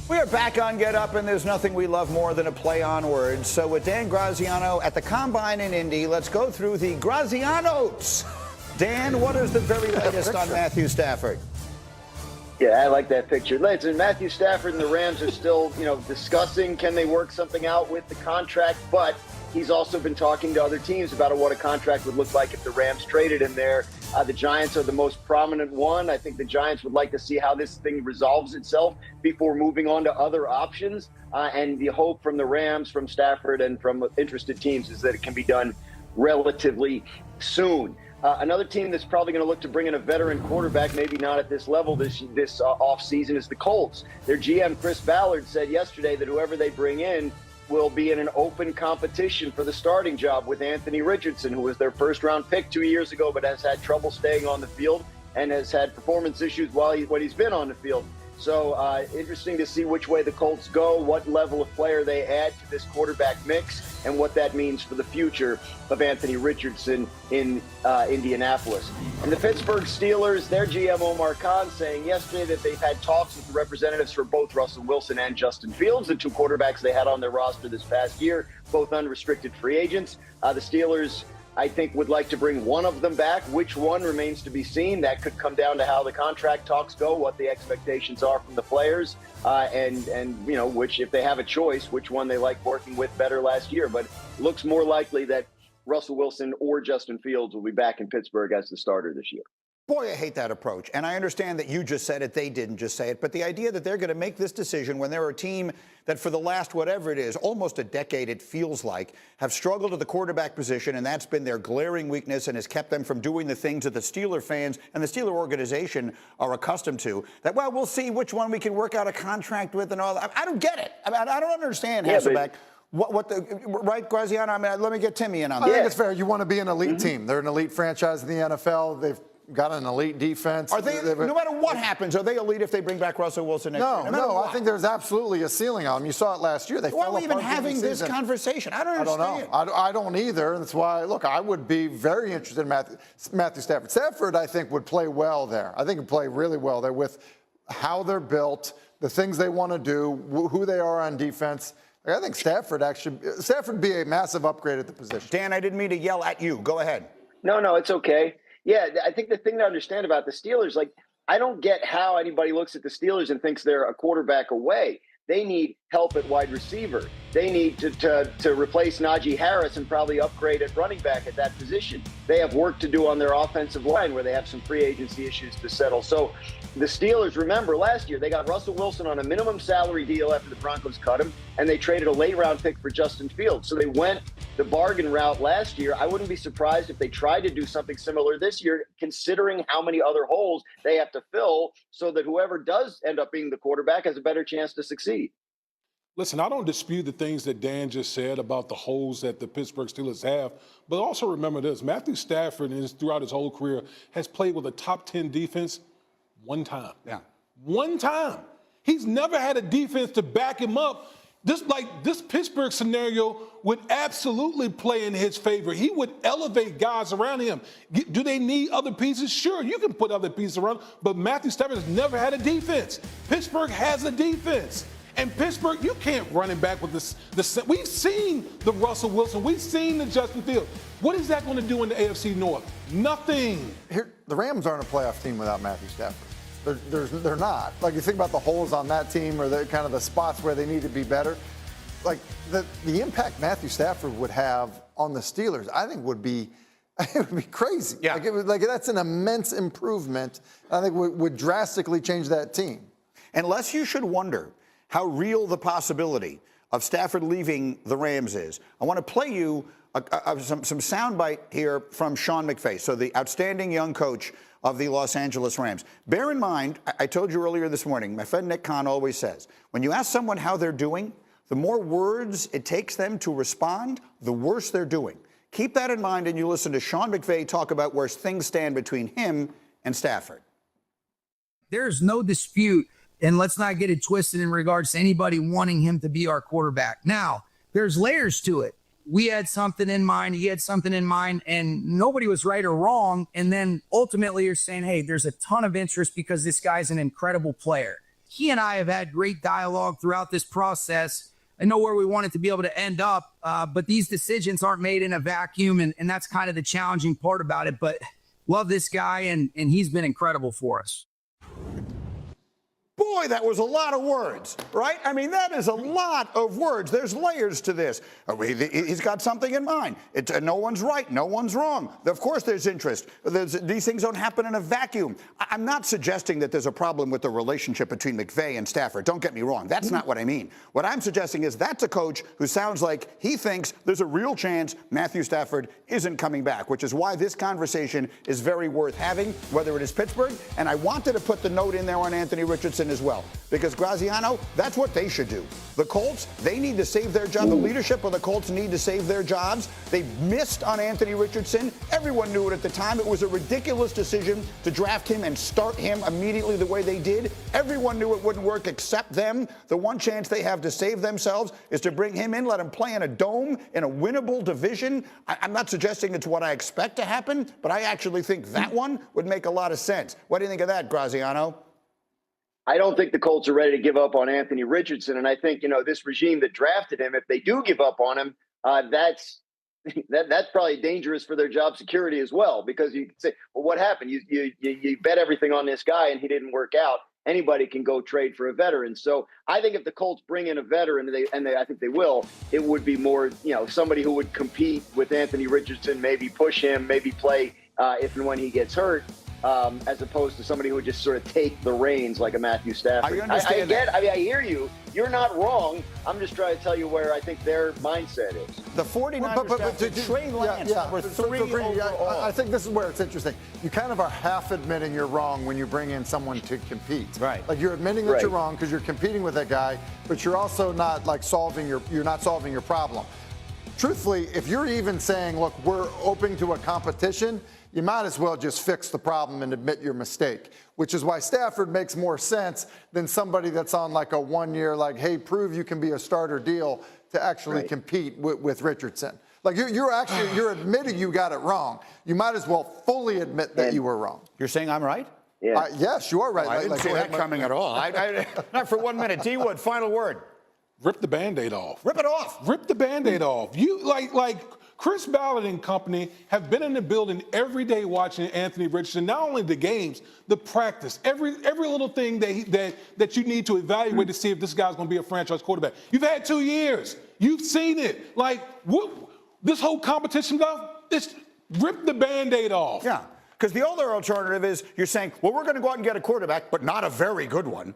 We are back on Get Up, and there's nothing we love more than a play on words. So with Dan Graziano at the Combine in Indy, let's go through the Grazianos. Dan, what is the very latest on Matthew Stafford? Yeah, I like that picture. Listen, Matthew Stafford and the Rams are still, discussing can they work something out with the contract, but he's also been talking to other teams about what a contract would look like if the Rams traded him there. The Giants are the most prominent one. I think the Giants would like to see how this thing resolves itself before moving on to other options. And the hope from the Rams, from Stafford, and from interested teams is that it can be done relatively soon. Another team that's probably going to look to bring in a veteran quarterback, maybe not at this level this offseason, is the Colts. Their GM, Chris Ballard, said yesterday that whoever they bring in will be in an open competition for the starting job with Anthony Richardson, who was their first-round pick 2 years ago but has had trouble staying on the field and has had performance issues when he's been on the field. So interesting to see which way the Colts go, what level of player they add to this quarterback mix, and what that means for the future of Anthony Richardson in Indianapolis. And the Pittsburgh Steelers, their GM Omar Khan saying yesterday that they've had talks with the representatives for both Russell Wilson and Justin Fields, the two quarterbacks they had on their roster this past year, both unrestricted free agents. The Steelers, I think, would like to bring one of them back. Which one remains to be seen. That could come down to how the contract talks go, what the expectations are from the players, and which, if they have a choice, which one they like working with better last year. But it looks more likely that Russell Wilson or Justin Fields will be back in Pittsburgh as the starter this year. Boy, I hate that approach. And I understand that you just said it, they didn't just say it. But the idea that they're going to make this decision when they're a team that for the last, whatever it is, almost a decade it feels like, have struggled at the quarterback position, and that's been their glaring weakness and has kept them from doing the things that the Steeler fans and the Steeler organization are accustomed to. That, well, we'll see which one we can work out a contract with and all that. I don't get it. I mean, I don't understand, Hasselbeck. Right, Graziano? I mean, let me get Timmy in on that. I think it's fair. You want to be an elite team. They're an elite franchise in the NFL. They've got an elite defense. Are they, no matter what happens, are they elite if they bring back Russell Wilson next year? No, I think there's absolutely a ceiling on them. You saw it last year. Why are we even having this conversation? I don't understand. I don't know. I don't either. That's why, look, I would be very interested in Matthew Stafford. Stafford, I think, would play well there. I think he'd play really well there with how they're built, the things they want to do, who they are on defense. I think Stafford would be a massive upgrade at the position. Dan, I didn't mean to yell at you. Go ahead. No, it's okay. Yeah, I think the thing to understand about the Steelers, I don't get how anybody looks at the Steelers and thinks they're a quarterback away. They need help at wide receiver. They need to replace Najee Harris and probably upgrade at running back at that position. They have work to do on their offensive line where they have some free agency issues to settle. So the Steelers, remember, last year they got Russell Wilson on a minimum salary deal after the Broncos cut him, and they traded a late-round pick for Justin Fields. So they went the bargain route last year. I wouldn't be surprised if they tried to do something similar this year, considering how many other holes they have to fill so that whoever does end up being the quarterback has a better chance to succeed. Listen, I don't dispute the things that Dan just said about the holes that the Pittsburgh Steelers have, but also remember this. Matthew Stafford, throughout his whole career, has played with a top 10 defense one time. Yeah. One time. He's never had a defense to back him up. This Pittsburgh scenario would absolutely play in his favor. He would elevate guys around him. Do they need other pieces? Sure, you can put other pieces around, but Matthew Stafford has never had a defense. Pittsburgh has a defense. And Pittsburgh, you can't run him back with this. We've seen the Russell Wilson. We've seen the Justin Fields. What is that going to do in the AFC North? Nothing. The Rams aren't a playoff team without Matthew Stafford. They're not. You think about the holes on that team or the kind of the spots where they need to be better. The impact Matthew Stafford would have on the Steelers, I think would be crazy. Yeah. That's an immense improvement. I think would drastically change that team. Unless you should wonder how real the possibility of Stafford leaving the Rams is. I want to play you some soundbite here from Sean McVay, so the outstanding young coach of the Los Angeles Rams. Bear in mind, I told you earlier this morning, my friend Nick Kahn always says, when you ask someone how they're doing, the more words it takes them to respond, the worse they're doing. Keep that in mind, and you listen to Sean McVay talk about where things stand between him and Stafford. There's no dispute, and let's not get it twisted in regards to anybody wanting him to be our quarterback. Now, there's layers to it. We had something in mind, he had something in mind, and nobody was right or wrong. And then ultimately you're saying, hey, there's a ton of interest because this guy's an incredible player. he and I have had great dialogue throughout this process. I know where we want it to be able to end up, but these decisions aren't made in a vacuum, and that's kind of the challenging part about it. But love this guy, and he's been incredible for us. Boy, that was a lot of words, right? I mean, that is a lot of words. There's layers to this. He's got something in mind. No one's right. No one's wrong. Of course there's interest. These things don't happen in a vacuum. I'm not suggesting that there's a problem with the relationship between McVay and Stafford. Don't get me wrong. That's not what I mean. What I'm suggesting is that's a coach who sounds like he thinks there's a real chance Matthew Stafford isn't coming back, which is why this conversation is very worth having, whether it is Pittsburgh. And I wanted to put the note in there on Anthony Richardson as well, because Graziano, that's what they should do. The Colts, they need to save their job. The leadership of the Colts need to save their jobs. They missed on Anthony Richardson. Everyone knew it at the time. It was a ridiculous decision to draft him and start him immediately the way they did. Everyone knew it wouldn't work except them. The one chance they have to save themselves is to bring him in, let him play in a dome in a winnable division. I'm not suggesting it's what I expect to happen, but I actually think that one would make a lot of sense. What do you think of that, Graziano? I don't think the Colts are ready to give up on Anthony Richardson. And I think, this regime that drafted him, if they do give up on him, that's probably dangerous for their job security as well, because you can say, well, what happened? You bet everything on this guy and he didn't work out. Anybody can go trade for a veteran. So I think if the Colts bring in a veteran, I think they will, it would be more, somebody who would compete with Anthony Richardson, maybe push him, maybe play if and when he gets hurt. As opposed to somebody who would just sort of take the reins like a Matthew Stafford. I understand that. I hear you. You're not wrong. I'm just trying to tell you where I think their mindset is. The 49ers drafted Trey Lance were three overall. I think this is where it's interesting. You kind of are half admitting you're wrong when you bring in someone to compete. Right. Like you're admitting that you're wrong because you're competing with that guy, but you're also not like you're not solving your problem. Truthfully, if you're even saying, look, we're open to a competition, you might as well just fix the problem and admit your mistake, which is why Stafford makes more sense than somebody that's on like a 1 year, like, hey, prove you can be a starter deal to actually compete with Richardson. Like you're admitting you got it wrong. You might as well fully admit that you were wrong. You're saying I'm right? Yeah. Yes, you are right. I didn't see that coming at all. Not for 1 minute. D. Wood, final word. Rip the Band-Aid off. Rip it off. Rip the Band-Aid off. You like Chris Ballard and company have been in the building every day watching Anthony Richardson, not only the games, the practice, every little thing that you need to evaluate to see if this guy's going to be a franchise quarterback. You've had 2 years. You've seen it. Like, this whole competition stuff, it's rip the Band-Aid off. Yeah. Because the other alternative is you're saying, well, we're going to go out and get a quarterback, but not a very good one.